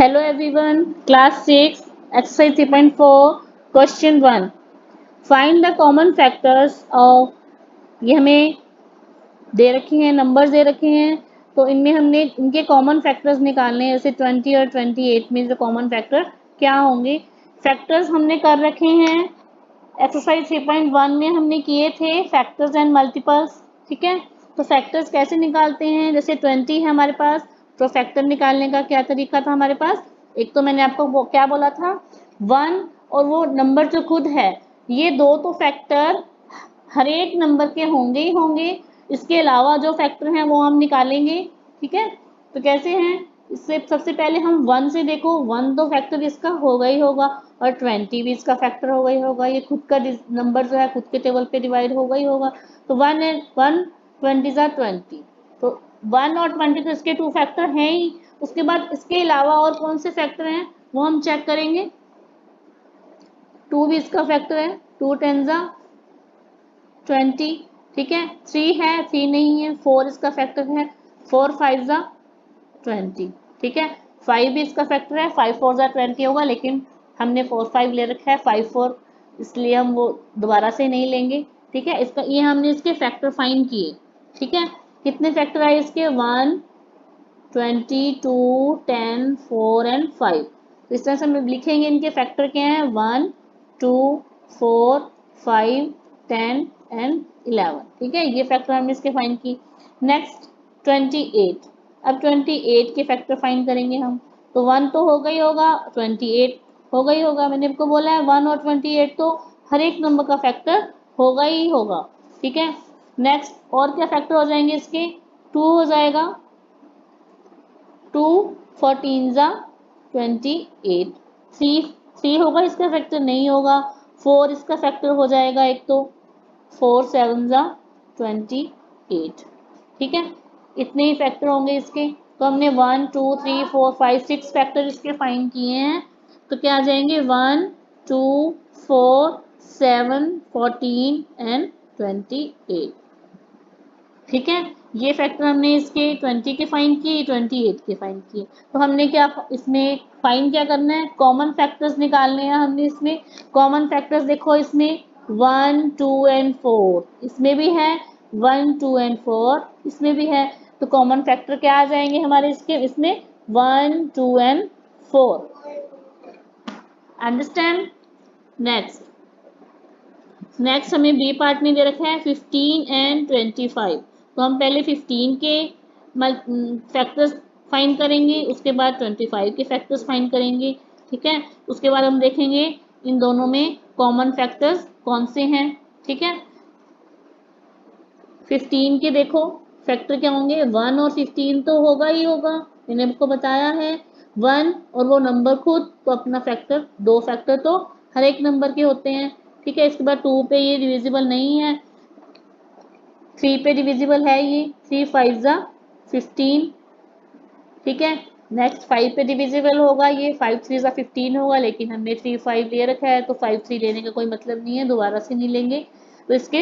Hello everyone, class 6, exercise 3.4, question 1. Find the common factors of, ये हमें दे रखे हैं, नंबर्स दे रखे हैं, तो इनमें हमने इनके कॉमन फैक्टर्स निकालने हैं। जैसे 20 और 28 में जो कॉमन फैक्टर क्या होंगे, फैक्टर्स हमने कर रखे हैं। एक्सरसाइज 3.1 में हमने किए थे फैक्टर्स एंड मल्टीपल्स, ठीक है। तो फैक्टर्स कैसे निकालते हैं, जैसे 20 है हमारे पास, तो फैक्टर निकालने का क्या तरीका था हमारे पास। एक तो मैंने आपको क्या बोला था, 1 और वो नंबर जो खुद है, ये दो तो फैक्टर हर एक नंबर के होंगे ही होंगे। इसके अलावा जो फैक्टर हैं वो हम निकालेंगे, ठीक है। तो कैसे हैं, इससे सबसे पहले हम 1 से देखो, 1 तो फैक्टर इसका होगा ही होगा, और 20 भी इसका फैक्टर होगा ही होगा। ये खुद का नंबर जो है खुद के टेबल पे डिवाइड होगा ही होगा। तो 1 एंड 1 20 ज़ा 20, तो 1 और 20 तो इसके टू फैक्टर हैं ही। उसके बाद इसके अलावा और कौन से फैक्टर हैं वो हम चेक करेंगे। 2 भी इसका फैक्टर है, 2 10 ज़ा 20, ठीक है। 3 है, 3 नहीं है, 4 इसका फैक्टर है, 4 5 ज़ा 20, ठीक है। 5 भी इसका फैक्टर है, 5 4 ज़ा 20 होगा, लेकिन हमने 4 5 ले रखा है, 5 4, इसलिए हम वो दोबारा से नहीं लेंगे, ठीक है। इसका ये हमने इसके फैक्टर फाइंड किए, ठीक है। कितने फैक्टर आए इसके, 1 20 2 10 4 एंड 5। तो इस तरह से हम लिखेंगे, इनके फैक्टर क्या हैं, 1 2 4 5 10 एंड 11, ठीक है। ये फैक्टर हमने इसके फाइंड की। नेक्स्ट 28, अब 28 के फैक्टर फाइंड करेंगे हम। तो 1 तो होगा ही होगा, 28 होगा ही होगा। मैंने आपको बोला है 1 और 28 तो हर एक नंबर का फैक्टर होगा ही होगा, ठीक है। नेक्स्ट और क्या फैक्टर हो जाएंगे इसके, 2 हो जाएगा, 2 14 ज़ा 28, 3 होगा इसका फैक्टर, नहीं होगा। 4 इसका फैक्टर हो जाएगा एक, तो 4 7 ज़ा 28, ठीक है। इतने ही फैक्टर होंगे इसके। तो हमने 1 2 3 4 5 6 फैक्टर इसके फाइंड किए हैं। तो क्या आ जाएंगे, 1 2 4 7 14 एंड 28, ठीक है। ये फैक्टर हमने इसके 20 के फाइंड किए, 28 के फाइंड किए। तो हमने क्या इसमें फाइंड क्या करना है, कॉमन फैक्टर्स निकालने हैं हमने इसमें। कॉमन फैक्टर्स देखो इसमें 1 2 एंड 4 इसमें भी है, 1 2 एंड 4 इसमें भी है। तो कॉमन फैक्टर क्या आ जाएंगे हमारे इसके, इसमें 1 2 एंड 4। अंडरस्टैंड। नेक्स्ट हमें बी पार्ट में दे रखा है 15 एंड 25। तो हम पहले 15 के फैक्टर्स फाइंड करेंगे, उसके बाद 25 के फैक्टर्स फाइंड करेंगे, ठीक है। उसके बाद हम देखेंगे इन दोनों में कॉमन फैक्टर्स कौन से हैं, ठीक है। 15 के देखो फैक्टर क्या होंगे, 1 और 15 तो होगा ही होगा, मैंने आपको बताया है। 1 और वो नंबर खुद, तो अपना फैक्टर, दो फैक्टर तो हर एक नंबर के होते हैं, ठीक है। इसके बाद 2 पे ये डिविजिबल नहीं है, 3 पे डिविजिबल है ये, 3 5 ज़ा 15, ठीक है। नेक्स्ट 5 पे डिविजिबल होगा ये, 5 3 ज़ा 15 होगा, लेकिन हमने 3 5 ले रखा है, तो 5 3 लेने का कोई मतलब नहीं है, दोबारा से नहीं लेंगे। तो इसके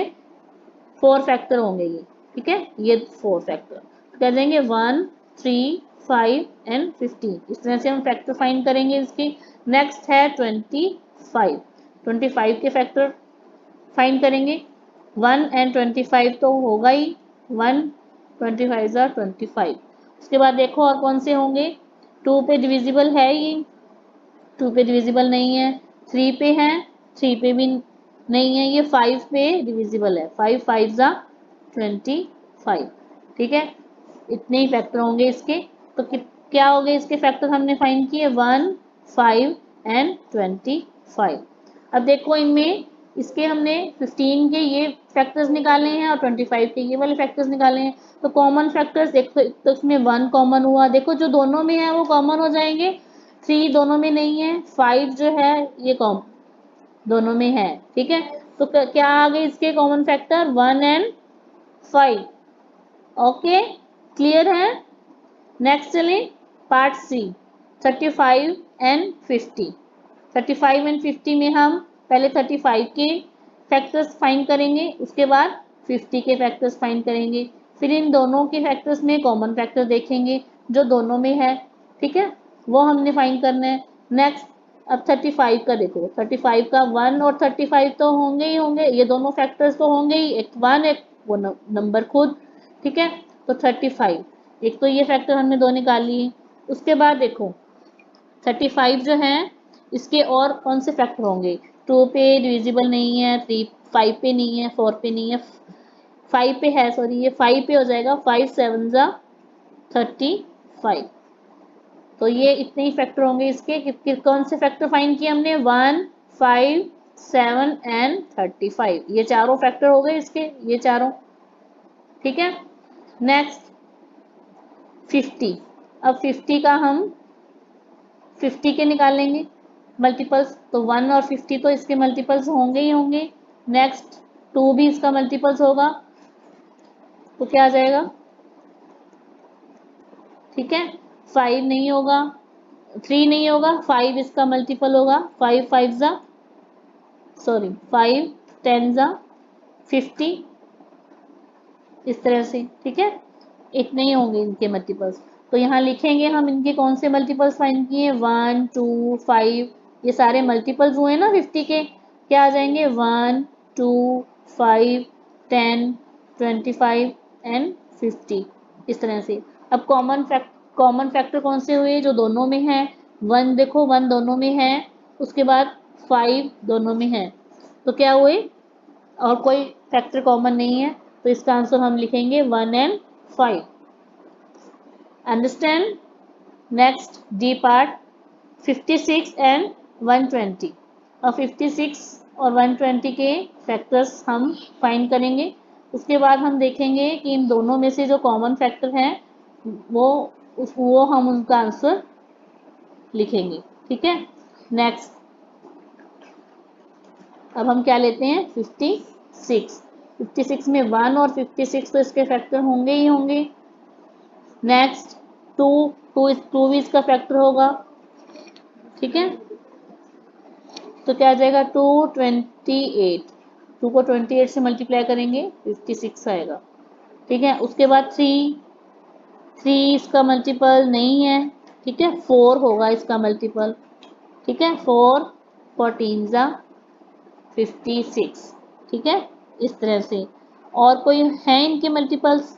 4 फैक्टर होंगे ये, ठीक है। ये 4 फैक्टर कर देंगे, 1 3 5 एंड 15। इस तरह से हम फैक्टर फाइंड करेंगे इसके। नेक्स्ट है 25, 25 के फैक्टर फाइंड करेंगे। 1 एंड 25 तो होगा ही, 1 25 ज़ा 25। उसके बाद देखो और कौन से होंगे, 2 पे डिविजिबल है ये, 2 पे डिविजिबल नहीं है, 3 पे है, 3 पे भी नहीं है, ये 5 पे डिविजिबल है, 5 5 ज़ा 25, ठीक है। इतने ही फैक्टर होंगे इसके। तो क्या हो गए इसके फैक्टर हमने फाइंड किए, 1 5 एंड 25। अब देखो इनमें इसके हमने 15 के ये फैक्टर्स निकाले हैं और 25 के ये वाले फैक्टर्स निकाले हैं। तो कॉमन फैक्टर्स देखो, तो इसमें 1 कॉमन हुआ, देखो जो दोनों में है वो कॉमन हो जाएंगे, 3 दोनों में नहीं है, 5 जो है ये कॉमन दोनों में है, ठीक है। तो क्या आ गए इसके common factor, 1 and 5, okay, clear है। नेक्स्ट चलें पार्ट सी, 35 एंड 50। 35 एंड 50 में हम पहले 35 के फैक्टर्स फाइंड करेंगे, उसके बाद 50 के फैक्टर्स फाइंड करेंगे, फिर इन दोनों के फैक्टर्स में कॉमन फैक्टर देखेंगे जो दोनों में है, ठीक है। वो हमने फाइंड करना है। नेक्स्ट अब 35 का देखो, 35 का 1 और 35 तो होंगे ही होंगे, ये दोनों फैक्टर्स तो होंगे ही, एक 1 एक वो नंबर खुद, ठीक है। तो 35, एक तो ये फैक्टर हमने दो निकाल लिए। उसके बाद देखो 35 जो है इसके और कौन से फैक्टर होंगे, 2 पे डिविजिबल नहीं है, 3 5 पे नहीं है, 4 पे नहीं है, 5 पे है, सॉरी ये 5 पे हो जाएगा, 5 7 जा 35। तो ये इतने ही फैक्टर होंगे इसके। कौन से फैक्टर फाइंड किए हमने, 1 5 7 एंड 35, ये चारों फैक्टर हो गए इसके, ये चारों, ठीक है। नेक्स्ट 50, अब 50 का हम 50 के निकालेंगे मल्टीपल्स, तो 1 और 50 तो इसके मल्टीपल्स होंगे ही होंगे। नेक्स्ट 2 भी इसका मल्टीपल्स होगा, तो क्या आ जाएगा, ठीक है। 5 नहीं होगा, 3 नहीं होगा, 5 इसका मल्टीपल होगा, 5 5 जा सॉरी 5 10 जा 50, इस तरह से, ठीक है। इतने ही होंगे इनके मल्टीपल्स। तो यहाँ लिखेंगे हम इनके कौन से मल्टीपल्स फाइंड किए, 1 2 5, ये सारे मल्टीपल्स हुए ना 50 के, क्या आ जाएंगे, 1 2 5 10 25 एंड 50, इस तरह से। अब कॉमन फैक्टर कौन से हुए, जो दोनों में है, 1 देखो 1 दोनों में है, उसके बाद 5 दोनों में है, तो क्या हुए, और कोई फैक्टर कॉमन नहीं है, तो इसका आंसर हम लिखेंगे 1 and 5। Understand. Next D part, 56 and 120। और 56 और 120 के फैक्टर्स हम फाइंड करेंगे। उसके बाद हम देखेंगे कि इन दोनों में से जो कॉमन फैक्टर हैं वो वो हम उनका आंसर लिखेंगे, ठीक है। नेक्स्ट अब हम क्या लेते हैं, 56। 56 में 1 और 56 तो इसके फैक्टर होंगे ही होंगे। नेक्स्ट 2, 2 भी इसका फैक्टर होगा, ठीक है। तो क्या आ जाएगा, 228, 2 को 28 से मल्टीप्लाई करेंगे 56 आएगा, ठीक है। उसके बाद 3, 3 इसका मल्टीपल नहीं है, ठीक है, 4 होगा इसका मल्टीपल, ठीक है, 4 14 जा 56, ठीक है, इस तरह से। और कोई है इनके मल्टीपल्स,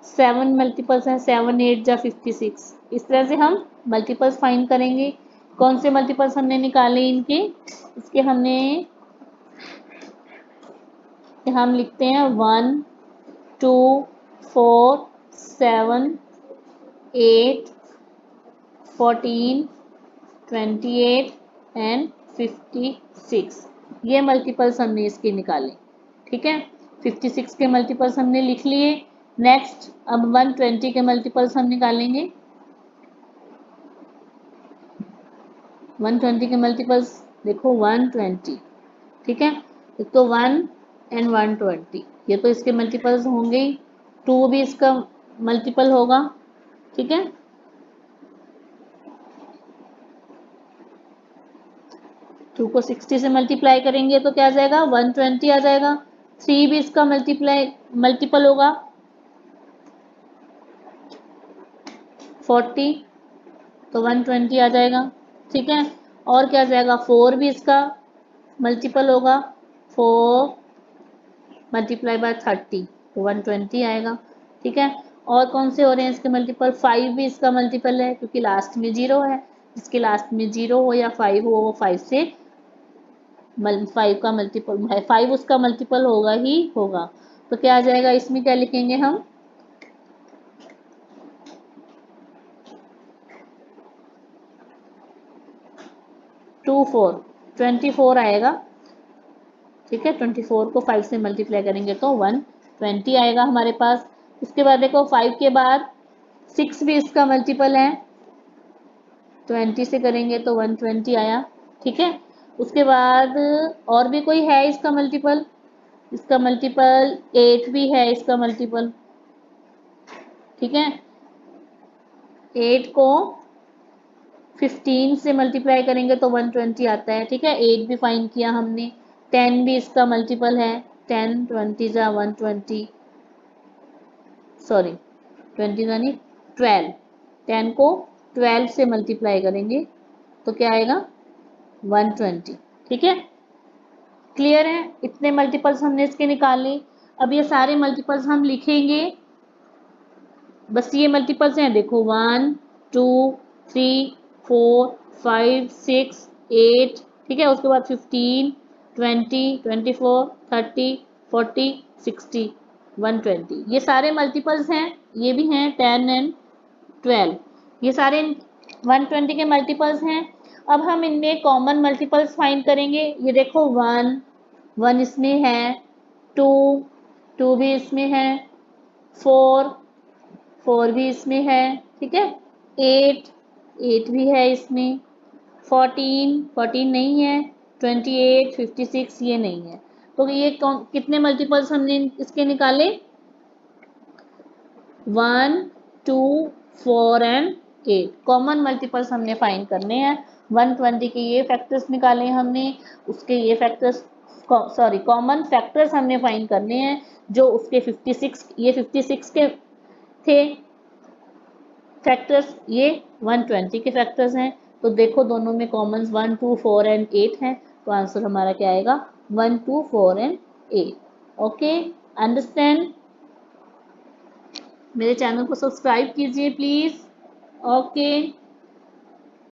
7 मल्टीपल्स हैं, 7 8 जा 56, इस तरह से हम मल्टीपल्स फाइंड करेंगे। कौन से मल्टीपल्स हमने निकाले इनके, इसके हमने, हम लिखते हैं 1 2 4 7 8 14 28 एंड 56, ये मल्टीपल्स हमने इसके निकाले, ठीक है। 56 के मल्टीपल्स हमने लिख लिए। नेक्स्ट अब 120 के मल्टीपल्स हम निकालेंगे। 120 के मल्टीपल्स देखो 120, ठीक है, एक तो 1 एंड 120, ये तो इसके मल्टीपल्स होंगे ही, 2 भी इसका मल्टीपल होगा, ठीक है। 2 को 60 से मल्टीप्लाई करेंगे तो क्या आ जाएगा, 120 आ जाएगा। 3 भी इसका मल्टीपल होगा, 40, तो 120 आ जाएगा, ठीक है। और क्या आ जाएगा, 4 भी इसका मल्टीपल होगा, 4 मल्टीप्लाई बाय 30, तो 120 आएगा, ठीक है। और कौन से हो रहे हैं इसके मल्टीपल, 5 भी इसका मल्टीपल है क्योंकि लास्ट में 0 है, जिसके लास्ट में 0 हो या 5 हो वो 5 से 5 का मल्टीपल है, 5 उसका मल्टीपल होगा ही होगा। तो क्या आ जाएगा, इसमें क्या लिखेंगे हम, 24 आएगा, ठीक है। 24 को 5 से मल्टीप्लाई करेंगे तो 120 आएगा हमारे पास। उसके बाद देखो 5 के बाद 6 भी इसका मल्टीपल है, 20 से करेंगे तो 120 आया, ठीक है। उसके बाद और भी कोई है इसका मल्टीपल, इसका मल्टीपल 8 भी है इसका मल्टीपल, ठीक है। 8 को 15 से मल्टीप्लाई करेंगे तो 120 आता है, ठीक है, 8 भी फाइंड किया हमने। 10 भी इसका मल्टीपल है, 10 20 जा 120, सॉरी 20 यानी 12, 10 को 12 से मल्टीप्लाई करेंगे तो क्या आएगा 120। ठीक है, क्लियर है? इतने मल्टीपल्स हमने इसके निकाले। अब ये सारे मल्टीपल्स हम लिखेंगे, बस ये मल्टीपल्स हैं, देखो 1 2 3 4 5 6 8। ठीक है, उसके बाद 15 20 24 30 40 60 120, ये सारे मल्टीपल्स हैं, ये भी हैं 10 एंड 12, ये सारे 120 के मल्टीपल्स हैं। अब हम इनमें कॉमन मल्टीपल्स फाइंड करेंगे। ये देखो 1 इसमें है, 2 2 भी इसमें है, 4 भी इसमें है। ठीक है, 8 भी है इसमें, 14 नहीं है, 28 56 ये नहीं है। तो ये कितने मल्टीपल्स हमने इसके निकाले? 1 2 4 एंड 8 कॉमन मल्टीपल्स हमने फाइंड करने हैं। 120 के ये फैक्टर्स निकाले हमने, उसके ये फैक्टर्स, सॉरी कॉमन फैक्टर्स हमने फाइंड करने हैं जो उसके 56, ये 56 के थे फैक्टर्स, ये 120 के फैक्टर्स हैं। तो देखो दोनों में कॉमन 1 2 4 एंड 8 हैं, तो आंसर हमारा क्या आएगा? 1 2 4 एंड 8। Okay, understand? मेरे चैनल को सब्सक्राइब कीजिए प्लीज। ओके।